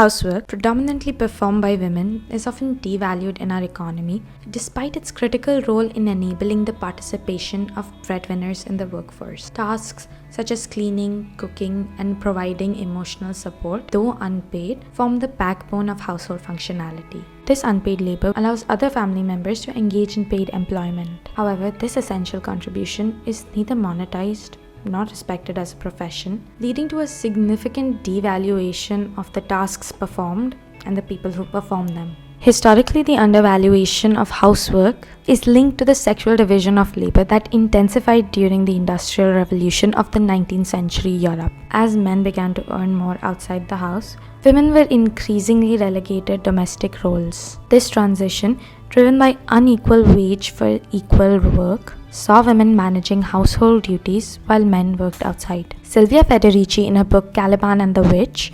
Housework, predominantly performed by women, is often devalued in our economy, despite its critical role in enabling the participation of breadwinners in the workforce. Tasks such as cleaning, cooking, and providing emotional support, though unpaid, form the backbone of household functionality. This unpaid labor allows other family members to engage in paid employment. However, this essential contribution is neither monetized nor respected as a profession, leading to a significant devaluation of the tasks performed and the people who perform them. Historically, the undervaluation of housework is linked to the sexual division of labor that intensified during the Industrial Revolution of the 19th century Europe. As men began to earn more outside the house, women were increasingly relegated domestic roles. This transition, driven by unequal wage for equal work, saw women managing household duties while men worked outside. Silvia Federici, in her book Caliban and the Witch,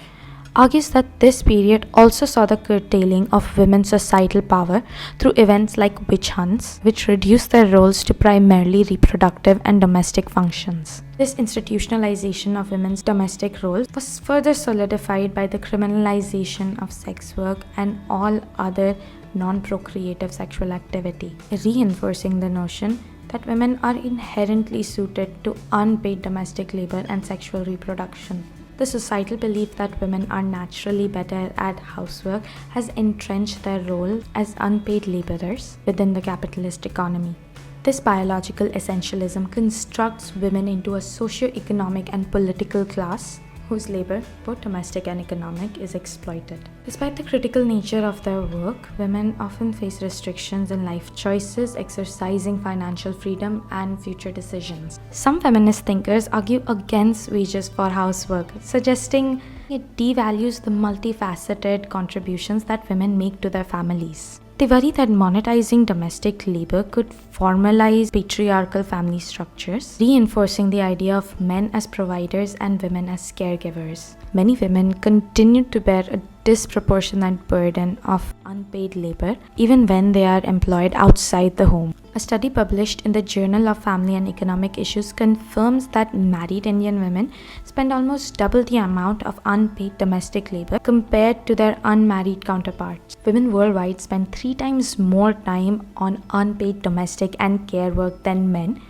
argues that this period also saw the curtailing of women's societal power through events like witch hunts, which reduced their roles to primarily reproductive and domestic functions. This institutionalization of women's domestic roles was further solidified by the criminalization of sex work and all other non-procreative sexual activity, reinforcing the notion that women are inherently suited to unpaid domestic labor and sexual reproduction. The societal belief that women are naturally better at housework has entrenched their role as unpaid laborers within the capitalist economy. This biological essentialism constructs women into a socio-economic and political class whose labor, both domestic and economic, is exploited. Despite the critical nature of their work, women often face restrictions in life choices, exercising financial freedom, and future decisions. Some feminist thinkers argue against wages for housework, suggesting it devalues the multifaceted contributions that women make to their families. They worry that monetizing domestic labor could formalize patriarchal family structures, reinforcing the idea of men as providers and women as caregivers. Many women continue to bear a disproportionate burden of unpaid labor, even when they are employed outside the home. A study published in the Journal of Family and Economic Issues confirms that married Indian women spend almost double the amount of unpaid domestic labor compared to their unmarried counterparts. Women worldwide spend 3 times more time on unpaid domestic and care work than men,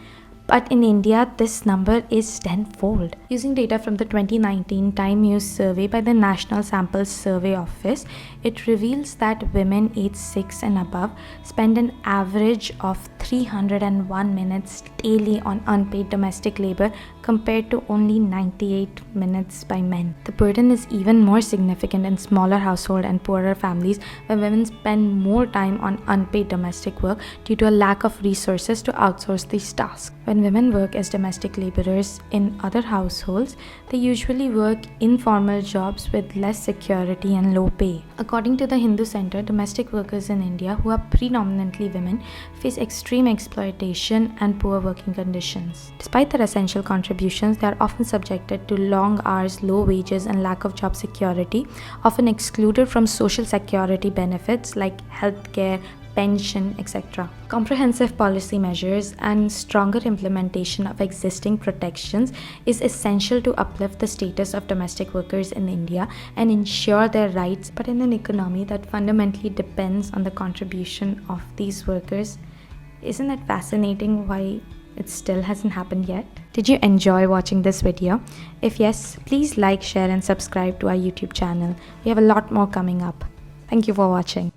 but in India, this number is tenfold. Using data from the 2019 Time Use survey by the National Sample Survey Office, it reveals that women aged 6 and above spend an average of 301 minutes daily on unpaid domestic labor compared to only 98 minutes by men. The burden is even more significant in smaller household and poorer families, where women spend more time on unpaid domestic work due to a lack of resources to outsource these tasks. When women work as domestic laborers in other households, they usually work informal jobs with less security and low pay. According to the Hindu Center, domestic workers in India, who are predominantly women, face extreme exploitation and poor working conditions. Despite their essential contributions, they are often subjected to long hours, low wages, and lack of job security, often excluded from social security benefits like healthcare, pension, etc. Comprehensive policy measures and stronger implementation of existing protections is essential to uplift the status of domestic workers in India and ensure their rights, but in an economy that fundamentally depends on the contribution of these workers. Isn't it fascinating why it still hasn't happened yet? Did you enjoy watching this video? If yes, please like, share, and subscribe to our YouTube channel. We have a lot more coming up. Thank you for watching.